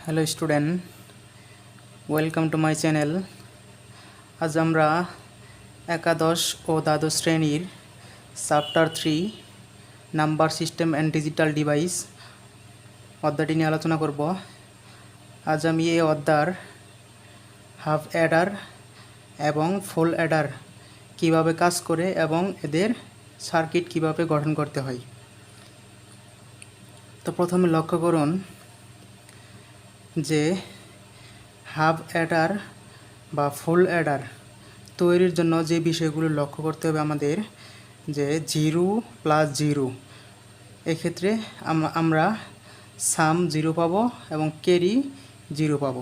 Hello student, welcome to my channel. আজ আমরা একাদশ ও দ্বাদশ শ্রেণীর chapter 3 number system and digital device অধ্যায়টি নিয়ে আলোচনা করব। আজ আমি এই অধ্যায়ের হাফ অ্যাডার এবং ফুল অ্যাডার কীভাবে কাজ করে এবং এদের সার্কিট কিভাবে গঠন করতে হয়। তো প্রথমে লক্ষ্য করুন যে হাফ অ্যাডার বা ফুল অ্যাডার তৈরির জন্য যে বিষয়গুলো লক্ষ্য করতে হবে আমাদের, যে 0 প্লাস 0, এক্ষেত্রে আমরা সাম 0 পাবো এবং ক্যারি 0 পাবো।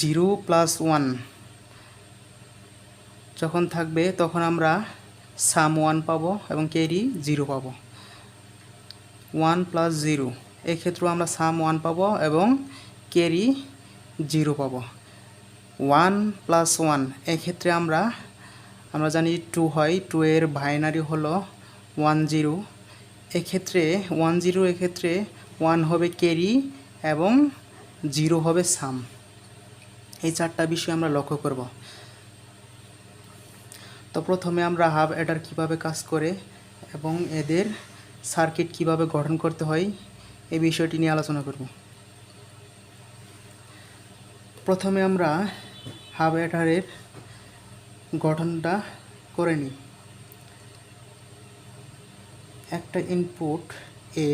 0 প্লাস 1 যখন থাকবে তখন আমরা সাম 1 পাবো এবং ক্যারি 0 পাবো। 1 প্লাস 0 এক্ষেত্রেও আমরা সাম 1 পাবো এবং ক্যারি 0 পাবো। 1 প্লাস 1 এক্ষেত্রে আমরা জানি 2 হয়, 2 এর বাইনারি হলো 1 0। এক্ষেত্রে 1 0 এক্ষেত্রে 1 হবে ক্যারি এবং 0 হবে সাম। এই চারটা বিষয় আমরা লক্ষ্য করব। তো প্রথমে আমরা হাফ অ্যাডার কিভাবে কাজ করে এবং এদের সার্কিট কিভাবে গঠন করতে হয় এই বিষয়টি নিয়ে আলোচনা করব। প্রথমে আমরা হাফ অ্যাডারের গঠনটা করে নিই। একটা ইনপুট এ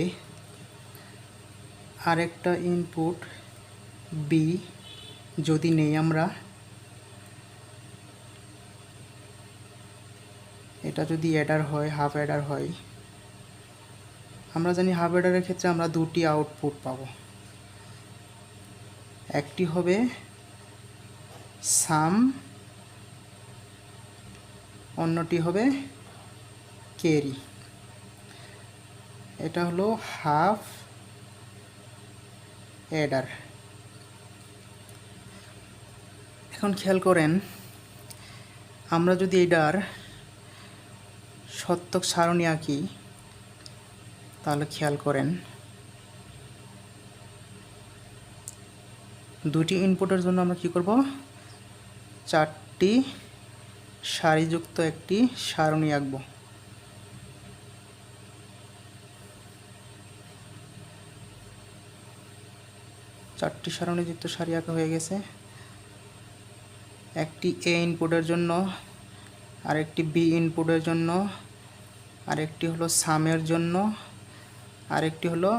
আর একটা ইনপুট বি যদি নেই আমরা, এটা যদি অ্যাডার হয়, হাফ অ্যাডার হয়, আমরা জানি হাফ অ্যাডারের ক্ষেত্রে আমরা দুটি আউটপুট পাবো। একটি হবে সাম, অন্যটি হবে ক্যারি। এটা হলো হাফ অ্যাডার। এখন খেয়াল করেন, আমরা যদি এটার সত্যক সারণী আঁকি তাহলে খেয়াল করেন, দুটি ইনপুটের জন্য আমরা কি করব, 4টি সারিযুক্ত একটি সারণী আঁকব। চারটি সারণীযুক্ত সারি আঁকা হয়ে গেছে। একটি এ ইনপুটের জন্য, আরেকটি বি ইনপুটের জন্য, আরেকটি হলো সামের জন্য, আরেকটি হলো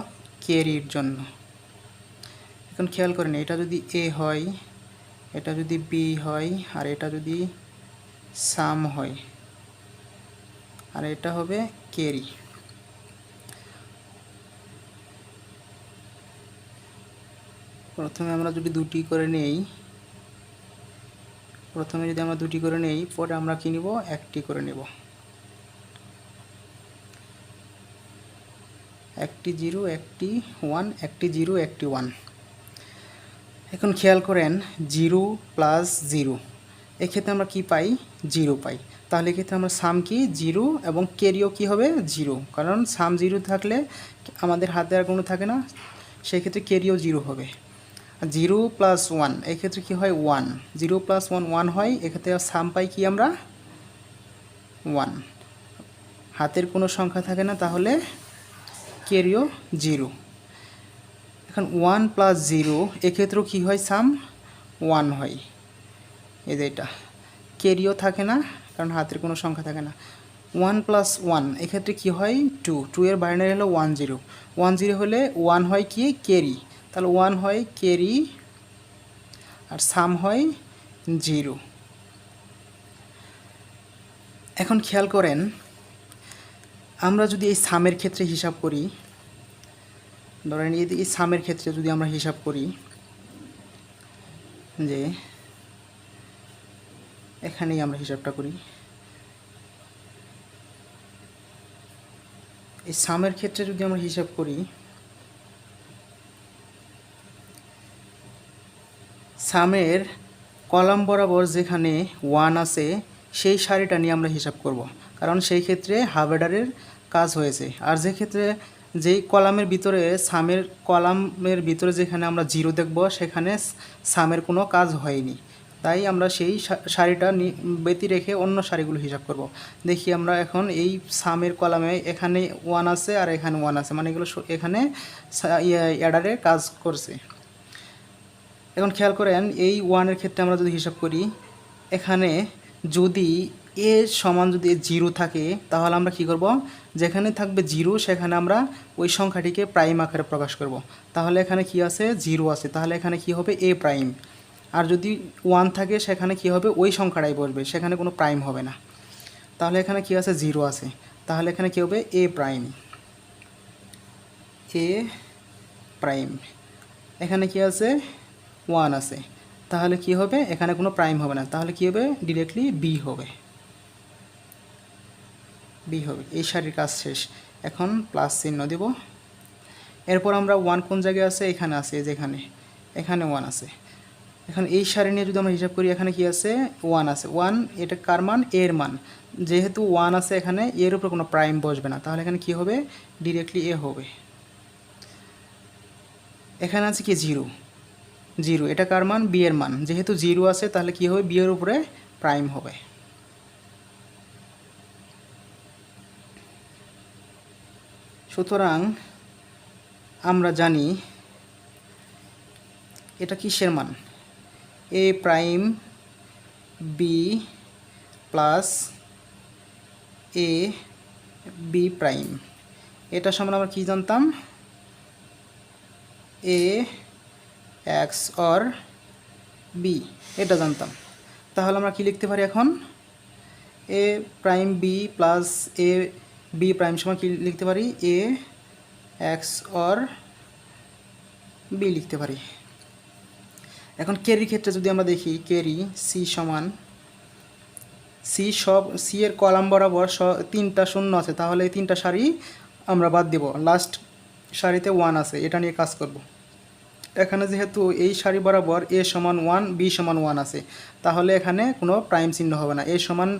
ক্যারির জন্য। এখন খেয়াল করেন, এটা যদি এ হয়, এটা যদি বি হয়, আর এটা যদি সাম হয়, আর এটা হবে ক্যারি। প্রথমে আমরা যদি দুটি করে নেই, পরে আমরা কি নিব, একটি করে নেব। একটি 0, একটি 1, একটি 0, একটি 1। এখন খেয়াল করেন, 0 প্লাস 0 এক্ষেত্রে আমরা কি পাই, 0 পাই। তাহলে এক্ষেত্রে আমরা সাম কি 0 এবং ক্যারিও কি হবে 0, কারণ সাম 0 থাকলে আমাদের হাতে আর কোনো থাকে না, সেক্ষেত্রে ক্যারিও 0 হবে। 0 প্লাস 1 এক্ষেত্রে কি হয় 1, 0 প্লাস 1 1 হয়। এক্ষেত্রে সাম পাই কি আমরা 1, হাতের কোনো সংখ্যা থাকে না, তাহলে ক্যারিও 0। এখন 1 প্লাস 0 এক্ষেত্রেও কী হয়, সাম 1 হয়। এই যে এটা ক্যারিও থাকে না, কারণ হাতের কোনো সংখ্যা থাকে না। 1 প্লাস 1 এক্ষেত্রে কী হয়, 2, 2 এর বাইনারি হলো 1 0, 1 0 হলে 1 হয় কি ক্যারি, তাহলে 1 হয় ক্যারি আর সাম হয় 0। এখন খেয়াল করেন, আমরা যদি এই সামের ক্ষেত্রে হিসাব করি, ধরেন এই সামের ক্ষেত্রে যদি আমরা হিসাব করি, যে এখানেই আমরা হিসাবটা করি, এই সামের ক্ষেত্রে যদি আমরা হিসাব করি, সামের কলাম বরাবর যেখানে 1 আছে সেই সারিটা নিয়ে আমরা হিসাব করব, কারণ সেই ক্ষেত্রে হাফ অ্যাডারের কাজ হয়েছে। আর যে ক্ষেত্রে যেই কলামের ভিতরে সামের কলামের ভিতরে যেখানে আমরা জিরো দেখব সেখানে সামের কোনো কাজ হয়নি, তাই আমরা সেই সারিটা ব্যতি রেখে অন্য সারিগুলো হিসাব করব। দেখি আমরা এখন এই সামের কলামে এখানে 1 আছে আর এখানে 1 আছে, মানে এগুলো এখানে অ্যাডারে কাজ করছে। এখন খেয়াল করেন এই 1-এর ক্ষেত্রে আমরা যদি হিসাব করি, এখানে যদি এ সমান যদি 0 থাকে তাহলে আমরা কি করব, যেখানে থাকবে 0 সেখানে আমরা ওই সংখ্যাটিকে প্রাইম আকারে প্রকাশ করব। তাহলে এখানে কি আছে, 0 আছে, তাহলে এখানে কি হবে, এ প্রাইম। আর যদি 1 থাকে সেখানে কি হবে, ওই সংখ্যাটাই বসবে, সেখানে কোনো প্রাইম হবে না। তাহলে এখানে কি আছে, 0 আছে, তাহলে এখানে কি হবে, এ প্রাইম। এ প্রাইম। এখানে কি আছে, 1 আছে, তাহলে কি হবে, এখানে কোনো প্রাইম হবে না, তাহলে কি হবে, ডিরেক্টলি বি হবে। বি হবে। এই সারির কাজ শেষ। এখন প্লাস চিহ্ন দেব। এরপর আমরা 1 কোন জায়গায় আছে, এখানে আছে, যেখানে এখানে 1 আছে। এখন এই সারি নিয়ে যদি আমরা হিসাব করি, এখানে কি আছে, 1 আছে। 1 এটা কার মান, এর মান। যেহেতু 1 আছে এখানে, এর উপর কোনো প্রাইম বসবে না, তাহলে এখানে কি হবে, ডিরেক্টলি এ হবে। এখানে আছে কি, 0, 0 এটা কার মান, বি এর মান। যেহেতু 0 আছে তাহলে কি হবে, বি এর উপরে প্রাইম হবে। সুতরাং আমরা জানি এটা কিসের মান, এ prime B plus A B prime. এটা সমান আমরা কি জানতাম, এ এক্স অর বি, এটা জানতাম। তাহলে আমরা কি লিখতে পারি এখন, এ prime B plus A B prime সমান কি লিখতে পারি, এ এক্স অর বি লিখতে পারি। এখন ক্যারির ক্ষেত্রে যদি আমরা দেখি, ক্যারি সি সমান সি এর কলাম বরাবর 3টা শূন্য আছে, তাহলে এই 3টা সারি আমরা বাদ দেব। লাস্ট সারিতে 1 আছে, এটা নিয়ে কাজ করব। এখানে যেহেতু এই সারি বরাবর এ সমান 1 বি সমান 1 আছে, তাহলে এখানে কোনো প্রাইম চিহ্ন হবে না। এ সমান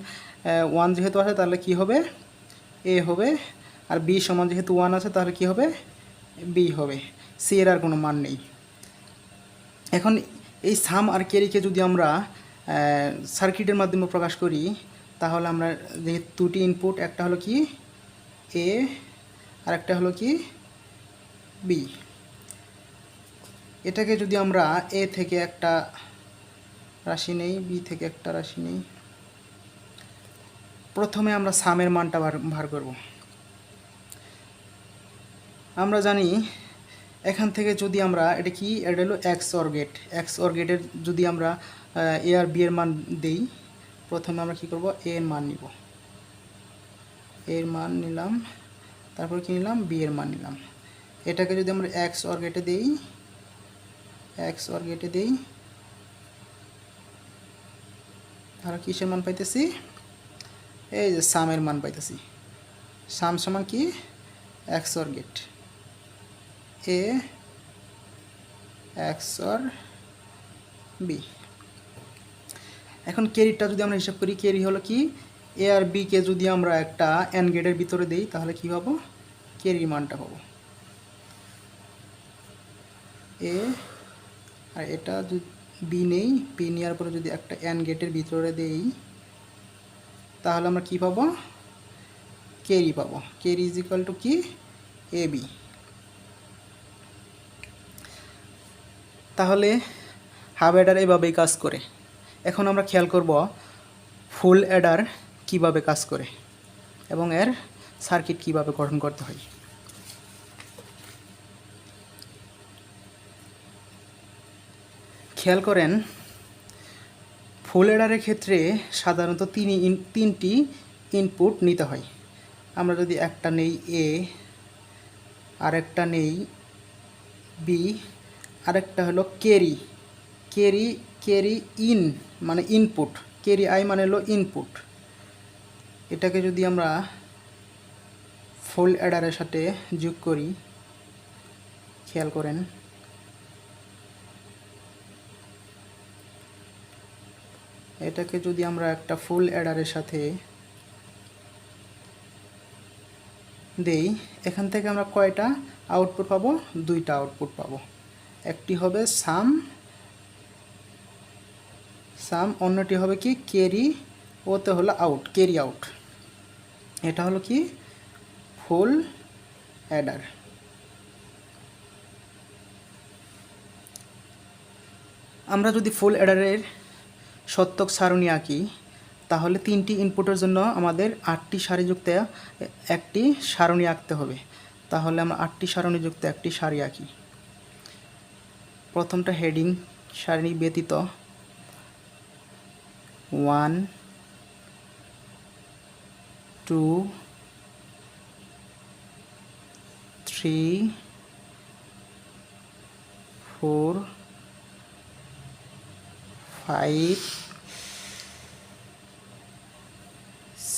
1 যেহেতু আছে তাহলে কি হবে, এ হবে। আর বি সমান যেহেতু 1 আছে তাহলে কি হবে, বি হবে। সি এর আর কোনো মান নেই। এখন এই সাম আর ক্যারিকে যদি আমরা সার্কিটের মাধ্যমে প্রকাশ করি, তাহলে আমরা যে দুটি ইনপুট, একটা হলো কি এ আর একটা হলো কি বি, এটাকে যদি আমরা এ থেকে একটা রাশি নেই, বি থেকে একটা রাশি নেই। প্রথমে আমরা সামের মানটা বার করব। আমরা জানি এখান থেকে যদি আমরা এটা কি, এটা হলো X or gate. X or গেটের যদি আমরা এ আর বি এর মান দেই, প্রথমে আমরা কি করব, এ এর মান নিব, এর মান নিলাম, তারপর কি নিলাম, বি এর মান নিলাম। এটাকে যদি আমরা এক্স অর গেটে দেই, এক্স অর গেটে দেই, তাহলে কিসের মান পাইতেছি, এই যে সামের মান পাইতেছি। সাম সমান কি, X or gate, A X or B. এখন ক্যারিটা যদি আমরা হিসাব করি, ক্যারি হলো কি, এ আর বি কে যদি আমরা একটা এন গেটের ভিতরে দেই, তাহলে কি পাবো, ক্যারির মানটা পাবো এ। আর এটা যদি বি নেই, বি নেওয়ার পরে যদি একটা এন গেটের ভিতরে দেই, তাহলে আমরা কি পাবো, ক্যারি পাবো। ক্যারি ইজ ইকুয়াল টু কি, এ বি। তাহলে হাফ অ্যাডার এভাবেই কাজ করে। এখন আমরা খেয়াল করব ফুল অ্যাডার কিভাবে কাজ করে এবং এর সার্কিট কিভাবে গঠন করতে হয়। খেয়াল করেন, ফুল অ্যাডারের ক্ষেত্রে সাধারণত তিনটি ইনপুট নিতে হয়। আমরা যদি একটা নেই এ, আরেকটা নেই বি, আরেকটা হলো ক্যারি। ক্যারি ইন মানে ইনপুট, ক্যারি আই মানে হলো ইনপুট। এটাকে যদি আমরা ফুল অ্যাডারের সাথে যোগ করি, খেয়াল করেন, এটাকে যদি আমরা একটা ফুল অ্যাডারের সাথে দেই, এখান থেকে আমরা কয়টা আউটপুট পাবো? দুইটা আউটপুট পাবো। একটি হবে সাম, অন্যটি হবে কি ক্যারি, ওতে হলো আউট, ক্যারি আউট। এটা হলো কি ফুল অ্যাডার। আমরা যদি ফুল অ্যাডারের সত্যক সারণী আঁকি, তাহলে 3টি ইনপুটের জন্য আমাদের 8টি সারিযুক্ত একটি সারণী আঁকতে হবে। তাহলে আমরা 8টি সারণীযুক্ত একটি সারি আঁকি। প্রথমটা হেডিং সারণী ব্যতীত 1 2 3 4 5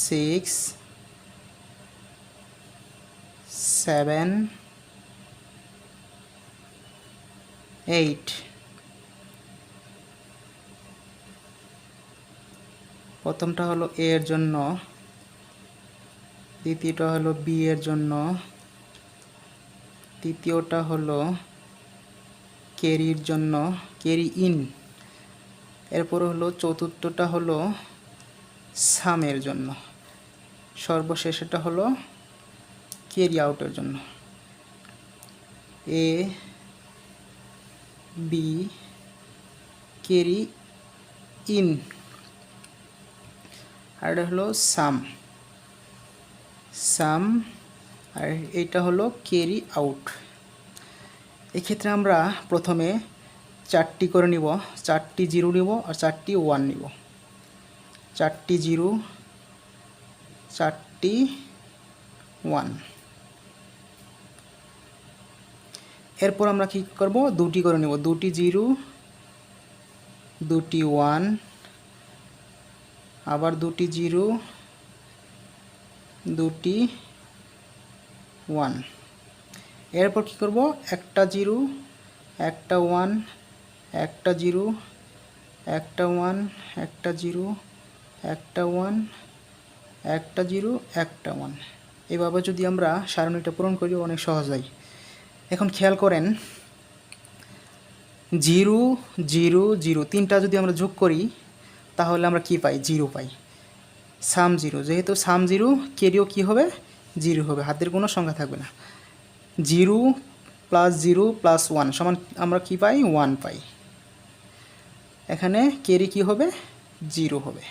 6 7 8। প্রথমটা হলো এ এর জন্য, দ্বিতীয়টা হলো বি এর জন্য, তৃতীয়টা হলো ক্যারির জন্য, ক্যারি ইন। এরপর হলো চতুর্থটা হলো সামের জন্য, সর্বশেষটা হলো ক্যারি আউটের জন্য। এ বি ক্যারি ইন, আর এটা হলো সাম, আর এটা হলো ক্যারি আউট। এক্ষেত্রে আমরা প্রথমে 4টি করে নিব, 4টি 0 নিব আর 4টি 1 নিব। 4টি 0, 4টি 1। এরপর আমরা কি করব? 2টি করে নিব, 2টি 0, 2টি 1, আবার 2টি 0, 2টি 1। এরপর কি করব? একটা 0, একটা 1, একটা 0, একটা 1, একটা 0, একটা 1, একটা 0, একটা 1। এভাবে যদি আমরা সারণীটা পূরণ করি অনেক সহজ হয়। এখন খেয়াল করেন 0 0 0 তিনটা যদি আমরা যোগ করি তাহলে আমরা কি পাই? 0 পাই। সাম 0, যেহেতু সাম 0, ক্যারিও কি হবে? 0 হবে, হাতের কোনো সংখ্যা থাকবে না। 0 + 0 + 1 সমান আমরা কি পাই? 1 পাই। এখানে ক্যারি কি হবে? 0 হবে।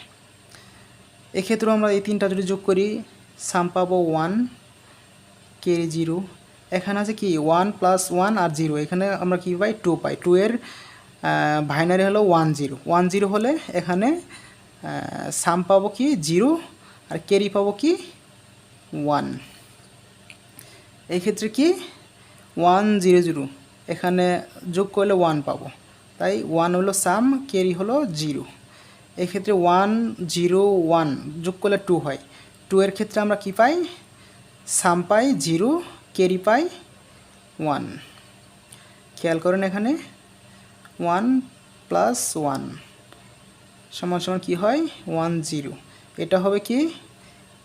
এক্ষেত্রেও আমরা এই তিনটা যদি যোগ করি সাম পাবো 1, ক্যারি 0। এখানে আছে কি 1 + 1 আর 0, এখানে আমরা কি পাই? 2 পাই। 2 এর বাইনারি হলো 1 0। 1 0 হলে এখানে সাম পাবো কি 0 আর ক্যারি পাবো কি 1। এই ক্ষেত্রে কি 1 0 0 এখানে যোগ করলে 1 পাবো, তাই 1 হলো সাম, ক্যারি হলো 0। এই ক্ষেত্রে 1 0 1 যোগ করলে 2 হয়। 2 এর ক্ষেত্রে আমরা কি পাই? সাম পাই 0, ক্যারি পাই 1। খেয়াল করেন এখানে 1 + 1 সমান সমান কি হয়? 1 0। এটা হবে কি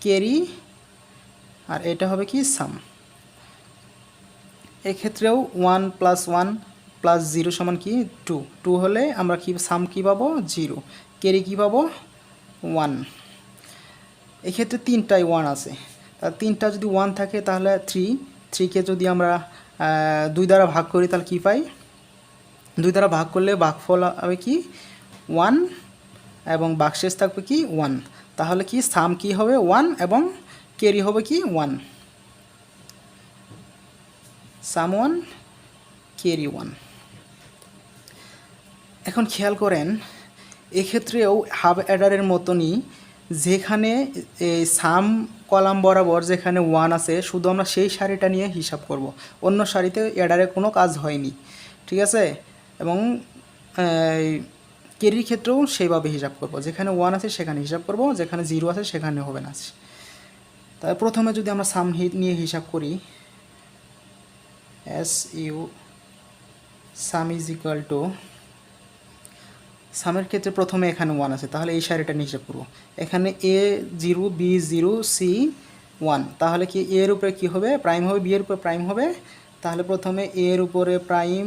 ক্যারি আর এটা হবে কি সাম। এক্ষেত্রেও 1 + 1 + 0 সমান কি 2। 2 হলে আমরা কি সাম কি পাবো? 0, ক্যারি কি পাবো? 1। এক্ষেত্রে তিনটাই 1 আছে, তার তিনটা যদি 1 থাকে তাহলে 3কে যদি আমরা 2 দ্বারা ভাগ করি তাহলে কি পাই? 2 দ্বারা ভাগ করলে ভাগফল হবে কি 1 এবং ভাগশেষ থাকবে কি 1। তাহলে কি সাম কি হবে? 1 এবং ক্যারি হবে কি 1। সাম 1, ক্যারি 1। এখন খেয়াল করেন এক্ষেত্রেও হাব অ্যাডারের মতনই, যেখানে সাম কলাম বরাবর যেখানে 1 আছে শুধু আমরা সেই সারিটা নিয়ে হিসাব করব, অন্য সারিতে অ্যাডারে কোনো কাজ হয়নি, ঠিক আছে? এবং ক্যারির ক্ষেত্রেও সেইভাবে হিসাব করব, যেখানে 1 আছে সেখানে হিসাব করব, যেখানে 0 আছে সেখানে হবে না। তাই প্রথমে যদি আমরা সাম নিয়ে হিসাব করি, সাম ইজ ইকুয়াল টু, সামের ক্ষেত্রে প্রথমে এখানে 1 আছে, তাহলে এই সারিটা নিয়ে হিসাব করব। এখানে A 0, B 0, C 1, তাহলে কি এর উপরে কি হবে প্রাইম হবে, বি এর উপরে প্রাইম হবে। তাহলে প্রথমে এর উপরে প্রাইম,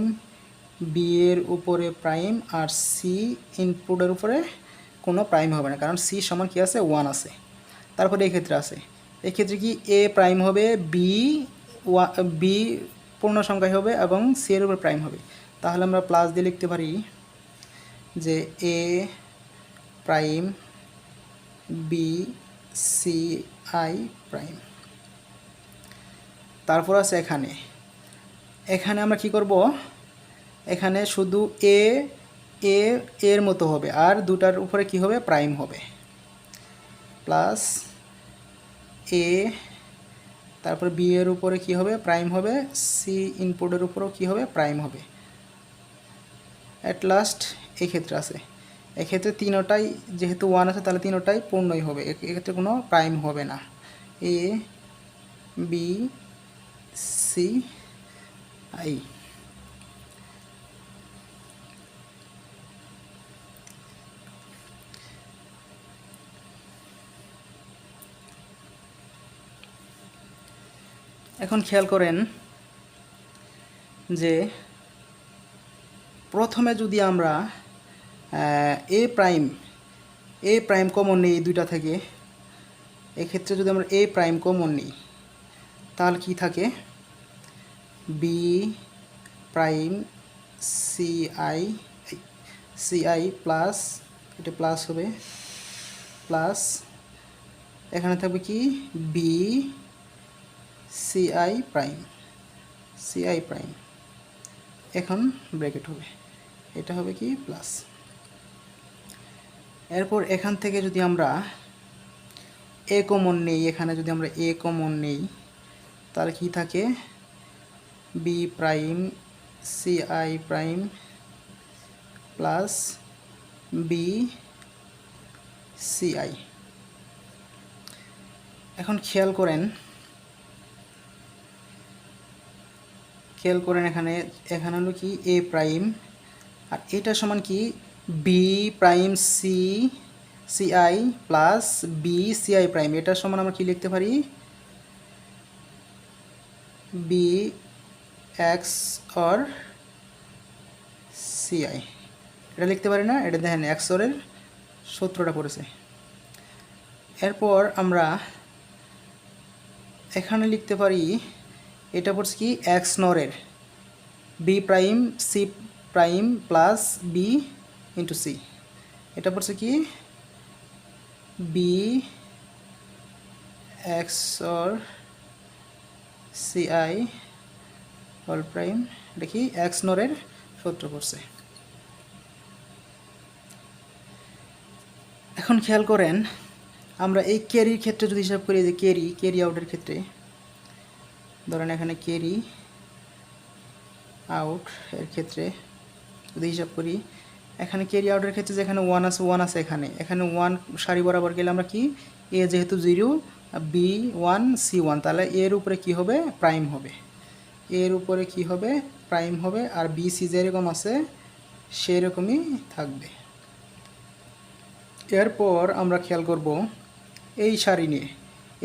বি এর উপরে প্রাইম, আর সি ইনপুটের উপরে কোনো প্রাইম হবে না, কারণ সি সমান কি আছে 1 আছে। তারপরে এই ক্ষেত্রে আছে, এক্ষেত্রে কি এ প্রাইম হবে, বি পূর্ণ সংখ্যায় হবে এবং সি এর উপর প্রাইম হবে। তাহলে আমরা প্লাস দিয়ে লিখতে পারি যে A prime B C I prime. তারপর আছে এখানে আমরা কি করব, এখানে শুধু এ এর মতো হবে আর দুটার উপরে কি হবে প্রাইম হবে, প্লাস এ, তারপর বি এর উপরে কি হবে প্রাইম হবে, সি ইনপুটের উপরেও কি হবে প্রাইম হবে। অ্যাট লাস্ট এই ক্ষেত্রে আছে, এক্ষেত্রে তিনোটাই যেহেতু 1 আছে তাহলে তিনোটাই পূর্ণই হবে, এক্ষেত্রে কোনো প্রাইম হবে না। A B C I. এখন খেয়াল করেন যে প্রথমে যদি আমরা এ প্রাইম কমন নিই এই দুইটা থেকে, এক্ষেত্রে যদি আমরা এ প্রাইম কমন নিই তাহলে কি থাকে, B prime C I plus, এটা প্লাস হবে, প্লাস এখানে থাকবে কি বি সি আই প্রাইম, এখন ব্র্যাকেট হবে, এটা হবে কি প্লাস। এরপর এখান থেকে যদি আমরা এ কমন নেই, এখানে যদি আমরা এ কমন নেই তাহলে কি থাকে, B prime C I prime plus B C I. এখন খেয়াল করেন এখানে হলো কি এ প্রাইম, আর এটা সমান কি B prime C I plus B C I prime, এটা সমান আমরা কি লিখতে পারি, B X or C I, এটা লিখতে পারি না, এটা দেখেন এক্স অরের সূত্রটা পড়েছে। এরপর আমরা এখানে লিখতে পারি, এটা পড়ছে কি এক্স নরের B prime C prime plus B into C, এটা পড়ছে কি B X or C I whole prime, দেখি এক্স নরের সূত্র পড়ছে। এখন খেয়াল করেন আমরা এই ক্যারির ক্ষেত্রে যদি হিসাব করি, যে ক্যারি আউটের ক্ষেত্রে ধরেন এখানে ক্যারি আউট এর ক্ষেত্রে যদি হিসাব করি, এখানে ক্যারি আউটের ক্ষেত্রে যেখানে 1 আছে এখানে 1 সারি বরাবর গেলে আমরা কি এ যেহেতু 0 বি 1 সি 1, তাহলে এর উপরে কি হবে প্রাইম হবে, এর উপরে কি হবে প্রাইম হবে, আর বি সি যেরকম আছে সেরকমই থাকবে। এরপর আমরা খেয়াল করব এই সারি নিয়ে,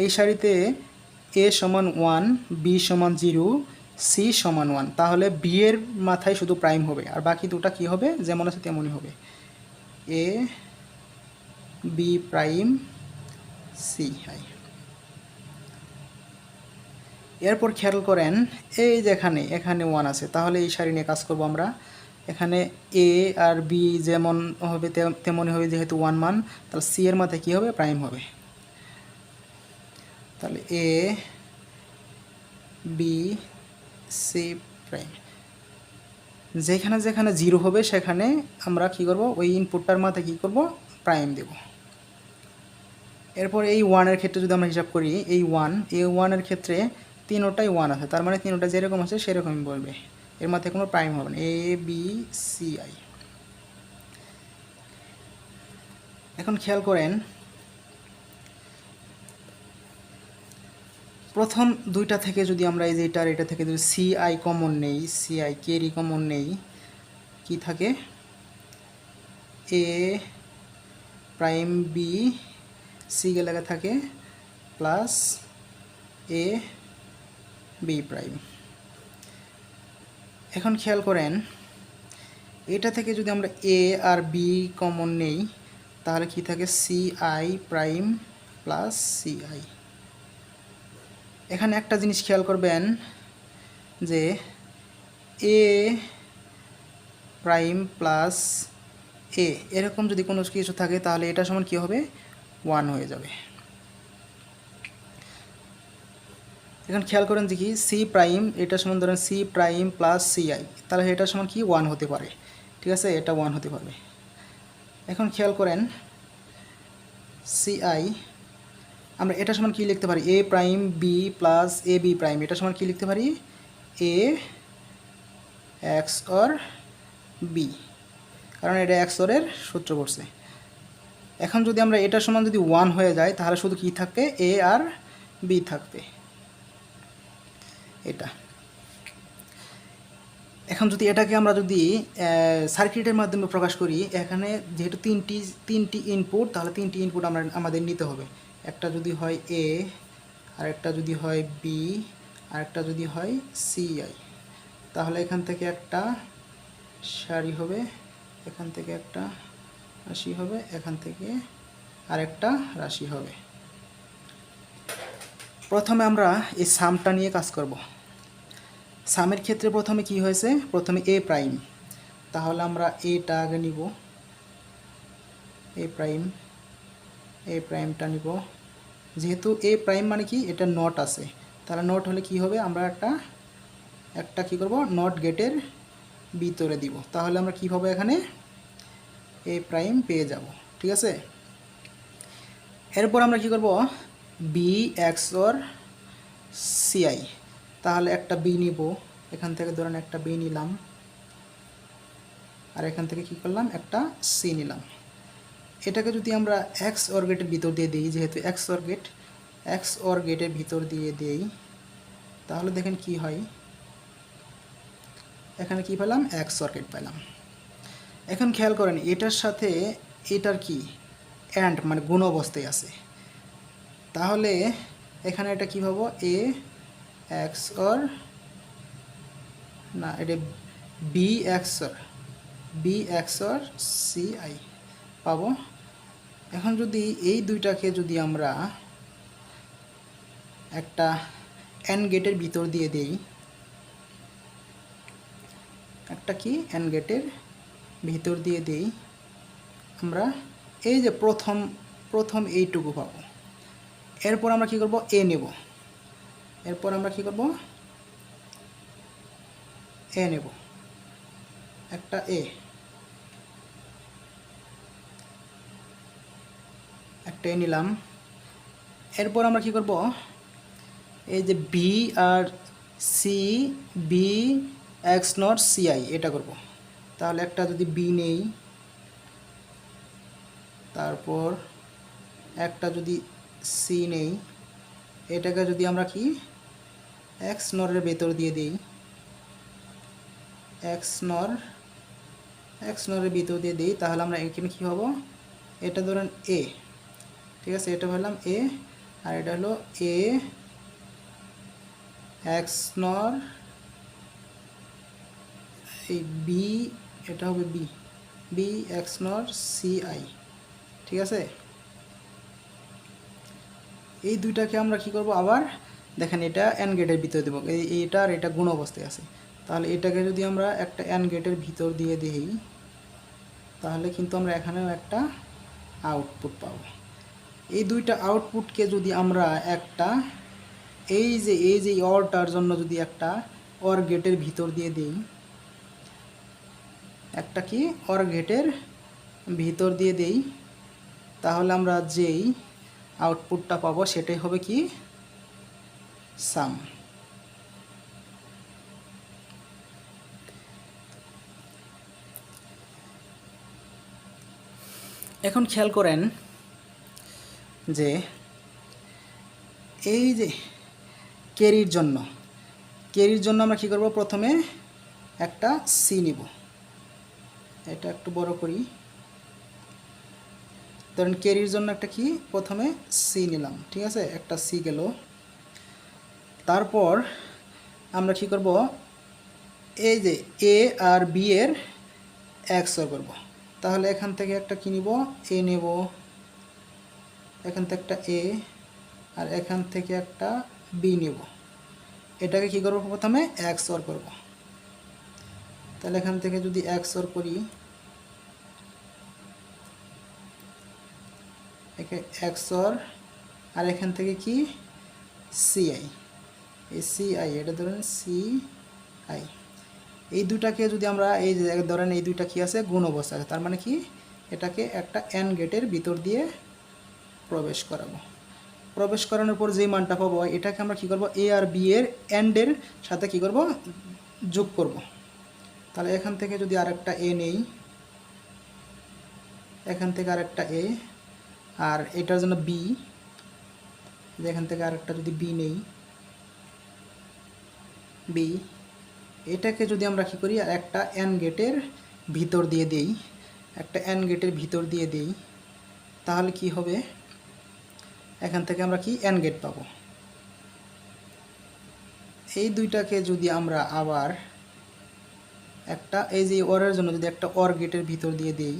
এই সারিতে এ সমান 1, বি সমান 0, সি সমান 1, তাহলে বি এর মাথায় শুধু প্রাইম হবে আর বাকি দুটা কি হবে যেমন আছে তেমনই হবে, A B prime C I. এরপর খেয়াল করেন এই যে এখানে 1 আছে, তাহলে এই সারি নিয়ে কাজ করব আমরা। এখানে এ আর বি যেমন হবে তেমনই হবে, যেহেতু 1 মান, তাহলে সি এর মাথায় কী হবে প্রাইম হবে, তাহলে এ বি সি প্রাইম। যেখানে 0 হবে সেখানে আমরা কি করব, ওই ইনপুটটার মাথায় কি করব প্রাইম দেব। এরপর এই 1 এর ক্ষেত্রে যদি আমরা হিসাব করি, এই 1 এর ক্ষেত্রে তিনোটাই 1 আছে, তার মানে তিনোটা যেরকম আছে সেরকমই বলবে, এর মাথায় কোনো প্রাইম হবে না, এ বি সি আই। এখন খেয়াল করেন প্রথম দুইটা থেকে যদি আমরা এই যে এটা থেকে যদি সি আই কমন নেই, সি আই ক্যারি কমন নেই, কি থাকে এ প্রাইম বি সি গেলে থাকে প্লাস এ বি প্রাইম। এখন খেয়াল করেন এটা থেকে যদি আমরা এ আর বি কমন নেই তাহলে কি থাকে C I prime plus C I. এখানে একটা জিনিস খেয়াল করবেন যে এ প্রাইম প্লাস এ এরকম যদি কোনো কিছু থাকে তাহলে এটা সমান কী হবে 1 হয়ে যাবে। এখন খেয়াল করেন দেখি সি প্রাইম এটা সমান ধরেন C prime plus C I, তাহলে এটা সমান কি 1 হতে পারে, ঠিক আছে, এটা 1 হতে পারবে। এখন খেয়াল করেন সি আই আমরা এটা সমান কি লিখতে পারি এ prime B plus A B prime, এটা সমান কি লিখতে পারি এ এক্স অর বি, কারণ এটা এক্স অরের সূত্র করছে। এখন যদি আমরা এটা সমান যদি 1 হয়ে যায় তাহলে শুধু কি থাকবে এ আর বি থাকবে এটা। এখন যদি এটাকে আমরা যদি সার্কিটের মাধ্যমে প্রকাশ করি, এখানে যেহেতু তিনটি ইনপুট তাহলে তিনটি ইনপুট আমাদের নিতে হবে। একটা যদি হয় এ, আরেকটা যদি হয় বি, আরেকটা যদি হয় সি আই, তাহলে এখান থেকে একটা সারি হবে, এখান থেকে একটা রাশি হবে, এখান থেকে আরেকটা রাশি হবে। প্রথমে আমরা এই সামটা নিয়ে কাজ করব। সামের ক্ষেত্রে প্রথমে কি হয়েছে, প্রথমে এ প্রাইম, তাহলে আমরা এটা আগে নিব, এ প্রাইমটা নিব। যেহেতু এ প্রাইম মানে কি এটা নট আছে, তাহলে নট হলে কি হবে আমরা একটা কি করব নট গেটের ভিতরে দিব, তাহলে আমরা কি হবে এখানে এ প্রাইম পেয়ে যাব, ঠিক আছে। এরপর আমরা কি করব B X or C I, তাহলে একটা বি নিব, এখান থেকে ধরেন একটা বি নিলাম, আর এখান থেকে কি করলাম একটা সি নিলাম। এটাকে যদি আমরা এক্স অর গেটের ভিতর দিয়ে দিই, যেহেতু এক্স অর গেটের ভিতর দিয়ে দেই, তাহলে দেখেন কি হয়, এখানে কি পেলাম এক্স অর গেট পেলাম। এখন খেয়াল করেন এটার সাথে এটার কি অ্যান্ড মানে গুণ অবস্থায় আছে, তাহলে এখানে এটা কী পাবো এ এক্স অর না এটা B X or C I পাবো। এখন যদি এই দুইটাকে যদি আমরা একটা এন গেটের ভিতর দিয়ে দেই, একটা কি এন গেটের ভিতর দিয়ে দেই, আমরা এই যে প্রথম এইটুকু পাবো। এরপর আমরা কি করব এ নেব, এরপর আমরা কি করব এ নেব, একটা একটা এ নিলাম। এরপর আমরা কি করব এই যে বি আর C B X not C I এটা করব, তাহলে একটা যদি বি নেই, তারপর একটা যদি সি নেই, এটাকে যদি আমরা কি এক্স নরের ভেতর দিয়ে দিই, এক্স নরের ভিতর দিয়ে দিই, তাহলে আমরা এখানে কী হবো এটা ধরেন এ, ঠিক আছে, এটা বললাম এ, আর এটা হলো এ এক্স নর এই বি, এটা হবে বি এক্স নর সি আই, ঠিক আছে। এই দুইটাকে আমরা কি করব আবার দেখেন এটা এন গেটের ভিতর দেবো, এইটা আর এটা গুণ অবস্থায় আছে, তাহলে এটাকে যদি আমরা একটা এন গেটের ভিতর দিয়ে দিই তাহলে কিন্তু আমরা এখানেও একটা আউটপুট পাবো। এই দুইটা আউটপুটকে যদি আমরা একটা এই যে অরটার জন্য যদি একটা অর গেটের ভিতর দিয়ে দিই, একটা কি অর গেটের ভিতর দিয়ে দেই, তাহলে আমরা যেই আউটপুটটা পাবো সেটাই হবে কি সাম। এখন খেয়াল করেন যে এই যে ক্যারির জন্য আমরা কি করব প্রথমে একটা সি নিব, এটা একটু বড় করি, ধরেন ক্যারির জন্য একটা কি প্রথমে সি নিলাম, ঠিক আছে, একটা সি গেল। তারপর আমরা কি করব, এই যে এ আর বি এর XOR করব। তাহলে এখান থেকে একটা কি নিব, এ নেব, এখান থেকে একটা এ আর এখান থেকে একটা বি নেব। এটাকে কি করব, প্রথমে XOR করব। তাহলে এখান থেকে যদি XOR করি, XOR আর এখান থেকে কি CI, এই CI এটা ধরেন CI, এই দুটাকে যদি আমরা এই যে ধরেন এই দুইটা কি আছে, গুণ অবস্থা আছে, তার মানে কি এটাকে একটা AND গেটের ভিতর দিয়ে প্রবেশ করাবো। প্রবেশ করানোর পর যে মানটা পাবো এটাকে আমরা কি করব, এ আর বি এর AND এর সাথে কি করব, যোগ করব। তাহলে এখান থেকে যদি আরেকটা এ নেই, এখান থেকে আরেকটা এ, আর এটার জন্য বি, এখান থেকে আরেকটা যদি বি নেই, বি, এটাকে যদি আমরা কি করি, আর একটা AND গেটের ভিতর দিয়ে দেই, একটা AND গেটের ভিতর দিয়ে দেই, তাহলে কি হবে, এখান থেকে আমরা কি AND গেট পাবো। এই দুইটাকে যদি আমরা আবার একটা এই যে ওরের জন্য যদি একটা OR গেটের ভিতর দিয়ে দেই,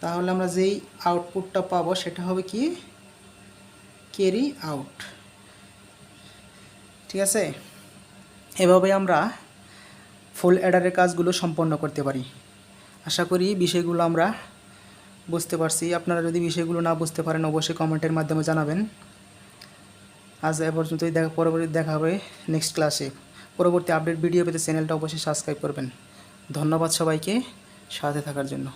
তাহলে আমরা যেই আউটপুটটা পাবো সেটা হবে কি ক্যারি আউট। ঠিক আছে, এভাবে আমরা ফুল অ্যাডারের কাজগুলো সম্পন্ন করতে পারি। আশা করি বিষয়গুলো আমরা বুঝতে পারছি। আপনারা যদি বিষয়গুলো না বুঝতে পারেন অবশ্যই কমেন্টের মাধ্যমে জানাবেন। আজ এ পর্যন্তই, পরবর্তী দেখা হবে নেক্সট ক্লাসে। পরবর্তী আপডেট ভিডিও পেতে চ্যানেলটা অবশ্যই সাবস্ক্রাইব করবেন। ধন্যবাদ সবাইকে সাথে থাকার জন্য।